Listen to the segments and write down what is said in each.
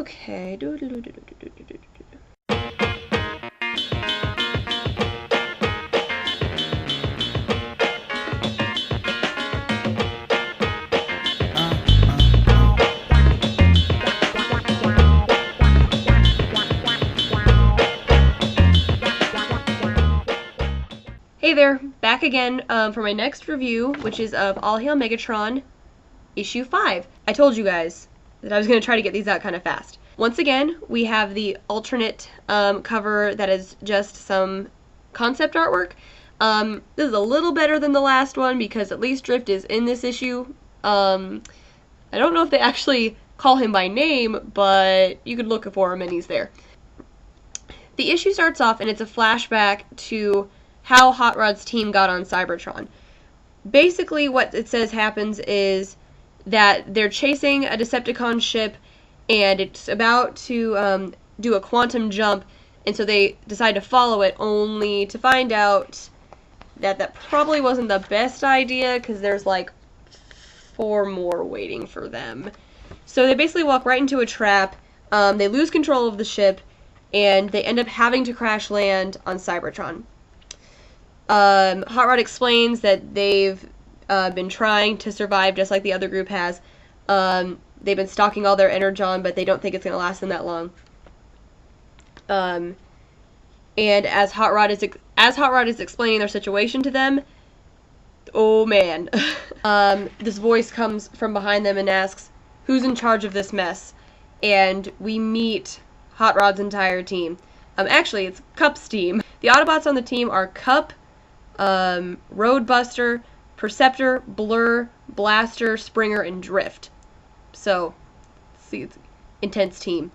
Okay. Hey there, back again for my next review, which is of All Hail Megatron, issue 5. I told you guys that I was going to try to get these out kind of fast. Once again, we have the alternate cover that is just some concept artwork. This is a little better than the last one because at least Drift is in this issue. I don't know if they actually call him by name, but you could look for him and he's there. The issue starts off and it's a flashback to how Hot Rod's team got on Cybertron. Basically what it says happens is that they're chasing a Decepticon ship and it's about to do a quantum jump, and so they decide to follow it, only to find out that that probably wasn't the best idea because there's like 4 more waiting for them. So they basically walk right into a trap, they lose control of the ship, and they end up having to crash land on Cybertron. Hot Rod explains that they've been trying to survive just like the other group has. They've been stocking all their energon, but they don't think it's going to last them that long. And as Hot Rod is explaining their situation to them, oh man, this voice comes from behind them and asks, "Who's in charge of this mess?" And we meet Hot Rod's entire team. Actually, it's Cup's team. The Autobots on the team are Cup, Roadbuster, Perceptor, Blur, Blaster, Springer, and Drift. So, see, it's an intense team.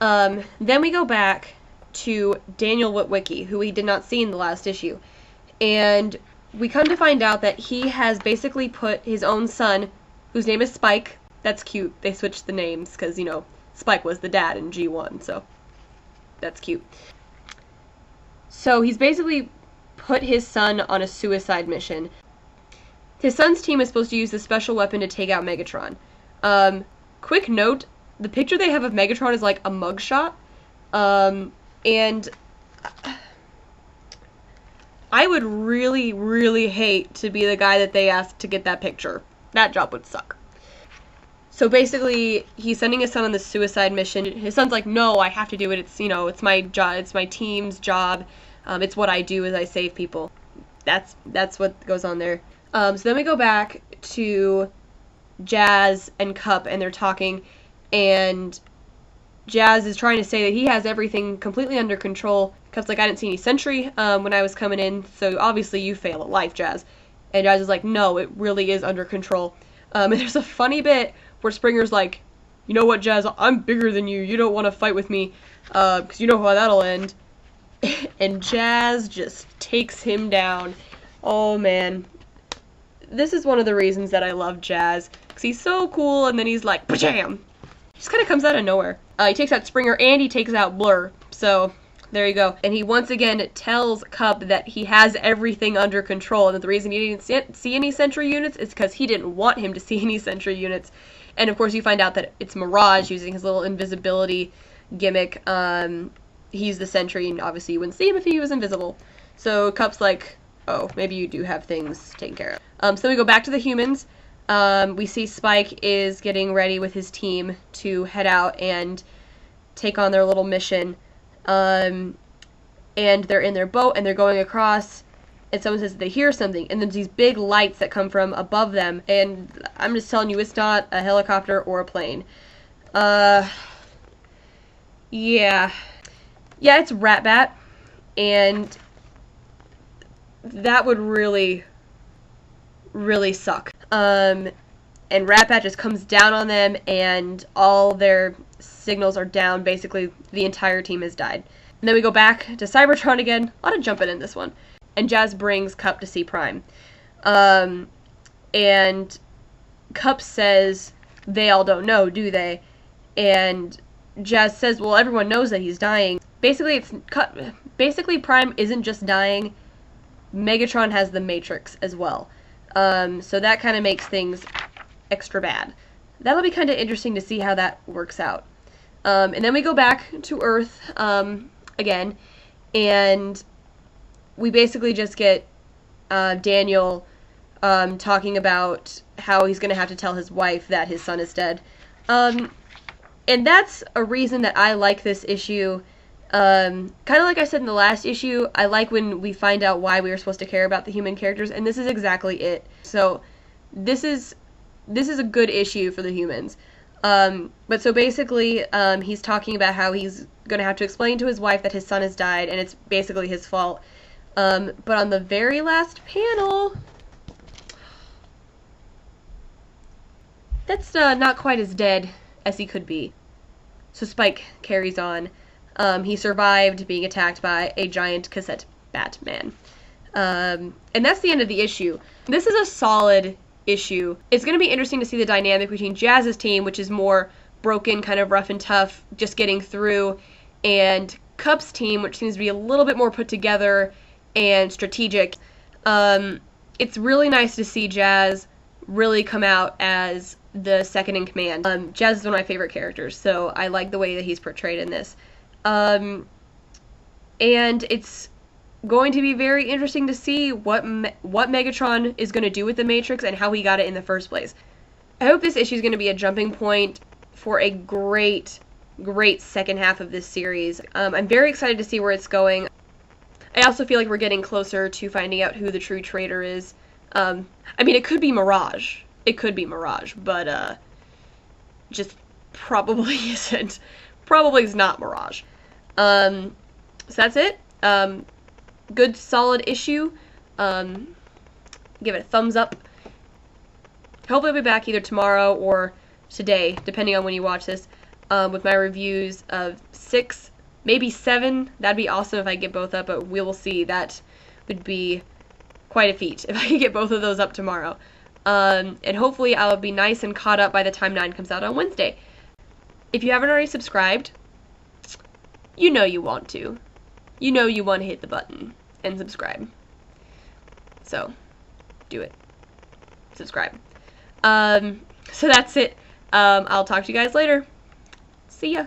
Then we go back to Daniel Witwicky, who we did not see in the last issue. And we come to find out that he has basically put his own son, whose name is Spike. That's cute. They switched the names because, you know, Spike was the dad in G1, so that's cute. So he's basically put his son on a suicide mission. His son's team is supposed to use this special weapon to take out Megatron. Quick note, the picture they have of Megatron is like a mugshot, and I would really, really hate to be the guy that they asked to get that picture. That job would suck. So basically, he's sending his son on this suicide mission. His son's like, "No, I have to do it. It's, you know, it's my job. It's my team's job. It's what I do is I save people." That's what goes on there. So then we go back to Jazz and Cup, and they're talking, and Jazz is trying to say that he has everything completely under control. Cup's like, "I didn't see any sentry when I was coming in, so obviously you fail at life, Jazz." And Jazz is like, "No, it really is under control." And there's a funny bit where Springer's like, "You know what, Jazz, I'm bigger than you. You don't want to fight with me, because you know how that'll end." And Jazz just takes him down. Oh man. This is one of the reasons that I love Jazz, because he's so cool, and then he's like, "Pajam!" Just kind of comes out of nowhere. He takes out Springer, and he takes out Blur, so there you go. And he once again tells Cup that he has everything under control, and that the reason he didn't see any sentry units is because he didn't want him to see any sentry units. And of course you find out that it's Mirage using his little invisibility gimmick. He's the sentry, and obviously you wouldn't see him if he was invisible. So Cup's like, "Oh, maybe you do have things taken care of." So then we go back to the humans. We see Spike is getting ready with his team to head out and take on their little mission. And they're in their boat, and they're going across, and someone says they hear something, and there's these big lights that come from above them, and I'm just telling you, it's not a helicopter or a plane. Yeah, it's Ratbat, and that would really, really suck. And Ratbat just comes down on them, and all their signals are down. Basically, the entire team has died. And then we go back to Cybertron again. A lot of jumping in this one. And Jazz brings Cup to see Prime. And Cup says, "They all don't know, do they?" And Jazz says, "Well, everyone knows that he's dying." Basically, Prime isn't just dying. Megatron has the Matrix as well. So that kind of makes things extra bad. That'll be kind of interesting to see how that works out. And then we go back to Earth again, and we basically just get Daniel talking about how he's going to have to tell his wife that his son is dead. And that's a reason that I like this issue. Kind of like I said in the last issue, I like when we find out why we were supposed to care about the human characters, and this is exactly it. So this is a good issue for the humans. But so basically, he's talking about how he's going to have to explain to his wife that his son has died, and it's basically his fault. But on the very last panel, that's not quite as dead as he could be. So Spike carries on. He survived being attacked by a giant cassette Batman. And that's the end of the issue. This is a solid issue. It's going to be interesting to see the dynamic between Jazz's team, which is more broken, kind of rough and tough, just getting through, and Cup's team, which seems to be a little bit more put together and strategic. It's really nice to see Jazz really come out as the second in command. Jazz is one of my favorite characters, so I like the way that he's portrayed in this. And it's going to be very interesting to see what Megatron is going to do with the Matrix and how he got it in the first place. I hope this issue is going to be a jumping point for a great second half of this series. I'm very excited to see where it's going. I also feel like we're getting closer to finding out who the true traitor is. I mean, it could be Mirage. It could be Mirage, but just probably isn't. Probably is not Mirage. So that's it. Good, solid issue. Give it a thumbs up. Hopefully I'll be back either tomorrow or today, depending on when you watch this, with my reviews of 6, maybe 7. That'd be awesome if I get both up, but we will see. That would be quite a feat if I could get both of those up tomorrow. And hopefully I'll be nice and caught up by the time 9 comes out on Wednesday. If you haven't already subscribed, you know you want to. You know you want to hit the button and subscribe. So, do it. Subscribe. So that's it. I'll talk to you guys later. See ya.